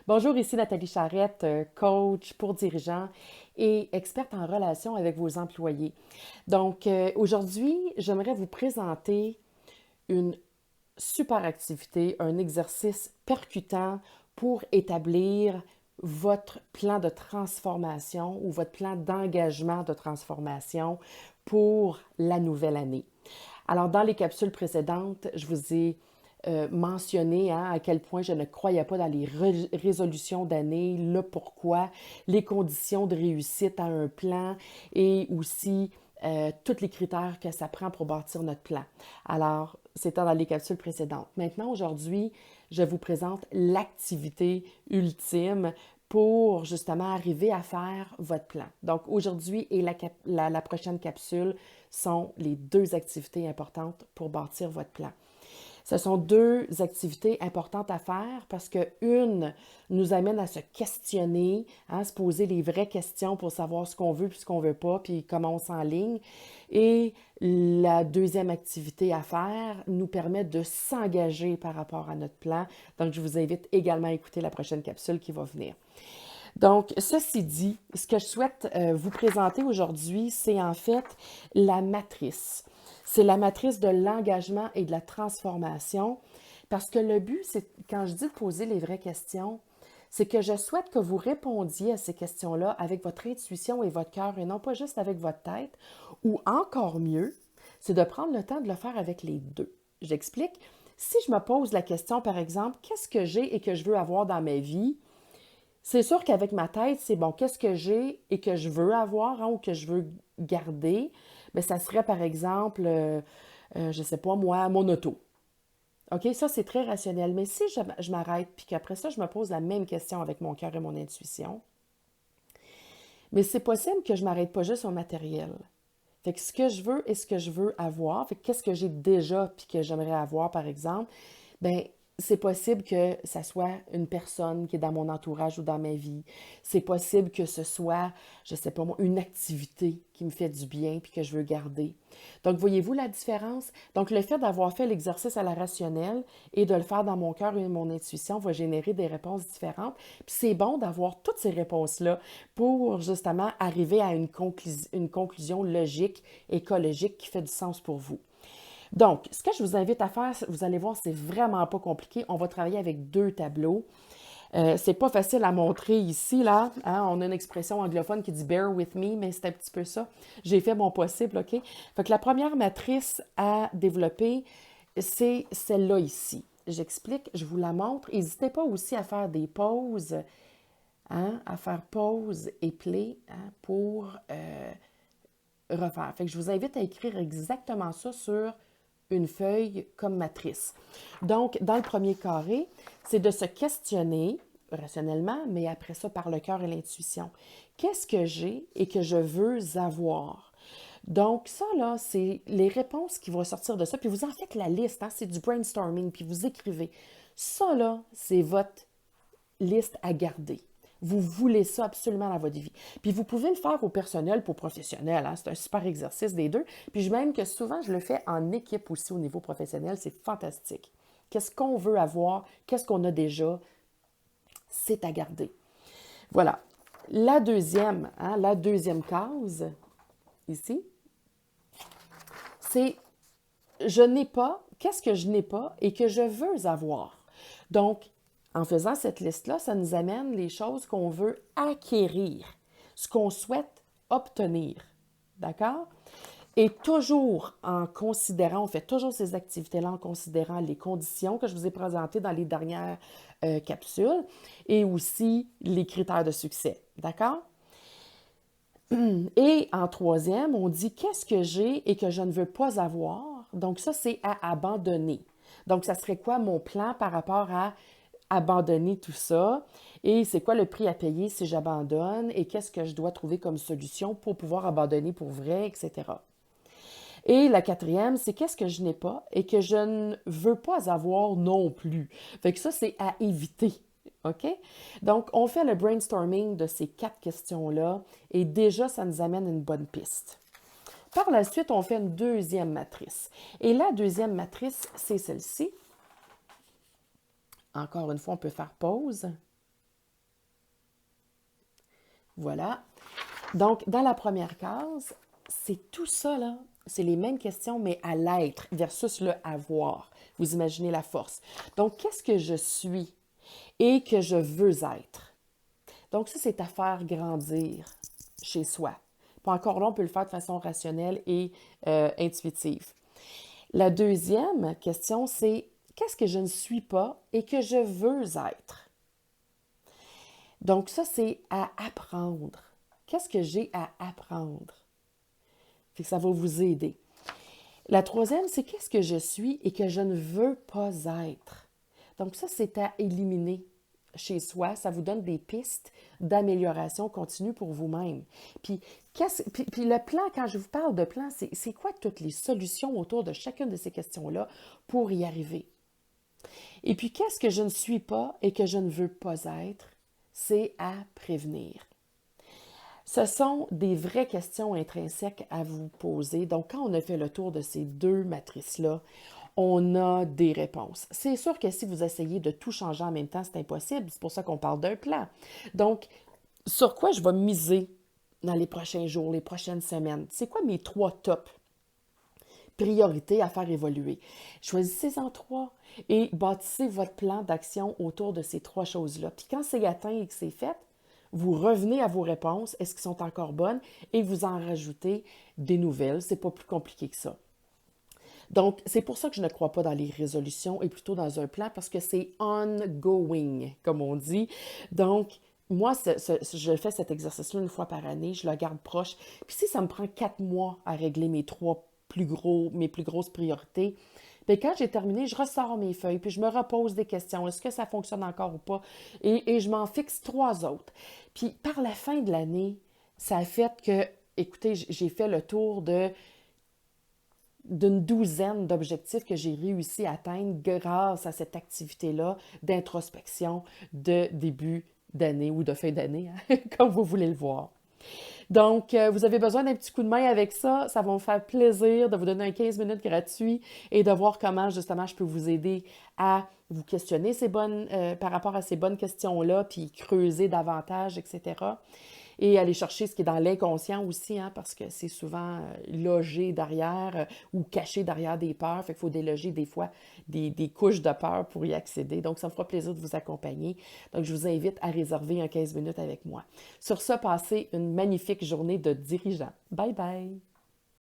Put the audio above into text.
Bonjour, ici Nathalie Charrette, coach pour dirigeants et experte en relation avec vos employés. Donc, aujourd'hui, j'aimerais vous présenter une super activité, un exercice percutant pour établir votre plan de transformation ou votre plan d'engagement de transformation pour la nouvelle année. Alors, dans les capsules précédentes, je vous ai mentionné à quel point je ne croyais pas dans les résolutions d'année, le pourquoi, les conditions de réussite à un plan et aussi tous les critères que ça prend pour bâtir notre plan. Alors, c'était dans les capsules précédentes. Maintenant, aujourd'hui, je vous présente l'activité ultime pour justement arriver à faire votre plan. Donc, aujourd'hui et la prochaine capsule sont les deux activités importantes pour bâtir votre plan. Ce sont deux activités importantes à faire parce que une nous amène à se questionner, à se poser les vraies questions pour savoir ce qu'on veut puis ce qu'on veut pas, puis comment on s'enligne. Et la deuxième activité à faire nous permet de s'engager par rapport à notre plan. Donc, je vous invite également à écouter la prochaine capsule qui va venir. Donc, ceci dit, ce que je souhaite vous présenter aujourd'hui, c'est en fait la matrice. C'est la matrice de l'engagement et de la transformation. Parce que le but, c'est, quand je dis de poser les vraies questions, c'est que je souhaite que vous répondiez à ces questions-là avec votre intuition et votre cœur et non pas juste avec votre tête. Ou encore mieux, c'est de prendre le temps de le faire avec les deux. J'explique. Si je me pose la question, par exemple, qu'est-ce que j'ai et que je veux avoir dans ma vie? C'est sûr qu'avec ma tête, c'est bon, qu'est-ce que j'ai et que je veux avoir ou que je veux garder? Bien, ça serait par exemple, je ne sais pas moi, mon auto. OK, ça c'est très rationnel. Mais si je m'arrête puis qu'après ça, je me pose la même question avec mon cœur et mon intuition, mais c'est possible que je ne m'arrête pas juste au matériel. Fait que ce que je veux et ce que je veux avoir, fait que qu'est-ce que j'ai déjà puis que j'aimerais avoir, par exemple, ben c'est possible que ça soit une personne qui est dans mon entourage ou dans ma vie. C'est possible que ce soit, je sais pas moi, une activité qui me fait du bien puis que je veux garder. Donc, voyez-vous la différence? Donc, le fait d'avoir fait l'exercice à la rationnelle et de le faire dans mon cœur et mon intuition va générer des réponses différentes. Puis c'est bon d'avoir toutes ces réponses-là pour justement arriver à une conclusion logique, écologique qui fait du sens pour vous. Donc, ce que je vous invite à faire, vous allez voir, c'est vraiment pas compliqué. On va travailler avec deux tableaux. C'est pas facile à montrer ici, là. Hein? On a une expression anglophone qui dit bear with me, mais c'est un petit peu ça. J'ai fait mon possible, OK? Fait que la première matrice à développer, c'est celle-là ici. J'explique, je vous la montre. N'hésitez pas aussi à faire des pauses, hein? À faire pause et play hein? Pour refaire. Fait que je vous invite à écrire exactement ça sur une feuille comme matrice. Donc, dans le premier carré, c'est de se questionner rationnellement, mais après ça par le cœur et l'intuition. Qu'est-ce que j'ai et que je veux avoir? Donc, ça, là, c'est les réponses qui vont sortir de ça. Puis vous en faites la liste, hein? C'est du brainstorming, puis vous écrivez. Ça, là, c'est votre liste à garder. Vous voulez ça absolument dans votre vie. Puis vous pouvez le faire au personnel pour professionnel. Hein? C'est un super exercice des deux. Puis même que souvent, je le fais en équipe aussi au niveau professionnel. C'est fantastique. Qu'est-ce qu'on veut avoir? Qu'est-ce qu'on a déjà? C'est à garder. Voilà. La deuxième case, ici, c'est je n'ai pas, qu'est-ce que je n'ai pas et que je veux avoir. Donc, en faisant cette liste-là, ça nous amène les choses qu'on veut acquérir, ce qu'on souhaite obtenir. D'accord? Et toujours en considérant, on fait toujours ces activités-là en considérant les conditions que je vous ai présentées dans les dernières capsules et aussi les critères de succès. D'accord? Et en troisième, on dit qu'est-ce que j'ai et que je ne veux pas avoir. Donc ça, c'est à abandonner. Donc, ça serait quoi mon plan par rapport à abandonner tout ça? Et c'est quoi le prix à payer si j'abandonne? Et qu'est-ce que je dois trouver comme solution pour pouvoir abandonner pour vrai, etc. Et la quatrième, c'est qu'est-ce que je n'ai pas et que je ne veux pas avoir non plus. Fait que ça, c'est à éviter. OK? Donc, on fait le brainstorming de ces quatre questions-là et déjà, ça nous amène une bonne piste. Par la suite, on fait une deuxième matrice. Et la deuxième matrice, c'est celle-ci. Encore une fois, on peut faire pause. Voilà. Donc, dans la première case, c'est tout ça, là. C'est les mêmes questions, mais à l'être versus le avoir. Vous imaginez la force. Donc, qu'est-ce que je suis et que je veux être? Donc, ça, c'est à faire grandir chez soi. Puis encore là, on peut le faire de façon rationnelle et intuitive. La deuxième question, c'est qu'est-ce que je ne suis pas et que je veux être? Donc, ça, c'est à apprendre. Qu'est-ce que j'ai à apprendre? Fait que ça va vous aider. La troisième, c'est qu'est-ce que je suis et que je ne veux pas être. Donc ça, c'est à éliminer chez soi. Ça vous donne des pistes d'amélioration continue pour vous-même. Puis le plan, quand je vous parle de plan, c'est quoi toutes les solutions autour de chacune de ces questions-là pour y arriver? Et puis, qu'est-ce que je ne suis pas et que je ne veux pas être? C'est à prévenir. Ce sont des vraies questions intrinsèques à vous poser. Donc, quand on a fait le tour de ces deux matrices-là, on a des réponses. C'est sûr que si vous essayez de tout changer en même temps, c'est impossible. C'est pour ça qu'on parle d'un plan. Donc, sur quoi je vais miser dans les prochains jours, les prochaines semaines? C'est quoi mes 3 tops priorités à faire évoluer? Choisissez-en 3 et bâtissez votre plan d'action autour de ces 3 choses-là. Puis quand c'est atteint et que c'est fait, vous revenez à vos réponses, est-ce qu'elles sont encore bonnes, et vous en rajoutez des nouvelles. C'est pas plus compliqué que ça. Donc, c'est pour ça que je ne crois pas dans les résolutions et plutôt dans un plan parce que c'est ongoing, comme on dit. Donc, moi, je fais cet exercice-là une fois par année, je le garde proche. Puis si ça me prend 4 mois à régler mes plus grosses priorités, bien, quand j'ai terminé, je ressors mes feuilles, puis je me repose des questions. Est-ce que ça fonctionne encore ou pas? Et je m'en fixe 3 autres. Puis par la fin de l'année, ça a fait que, écoutez, j'ai fait le tour d'une douzaine d'objectifs que j'ai réussi à atteindre grâce à cette activité-là d'introspection de début d'année ou de fin d'année, hein, comme vous voulez le voir. Donc, vous avez besoin d'un petit coup de main avec ça. Ça va me faire plaisir de vous donner un 15 minutes gratuit et de voir comment, justement, je peux vous aider à vous questionner par rapport à ces bonnes questions-là, puis creuser davantage, etc. Et aller chercher ce qui est dans l'inconscient aussi, hein, parce que c'est souvent logé derrière ou caché derrière des peurs. Fait qu'il faut déloger des fois des couches de peur pour y accéder. Donc, ça me fera plaisir de vous accompagner. Donc, je vous invite à réserver un 15 minutes avec moi. Sur ce, passez une magnifique journée de dirigeant. Bye bye!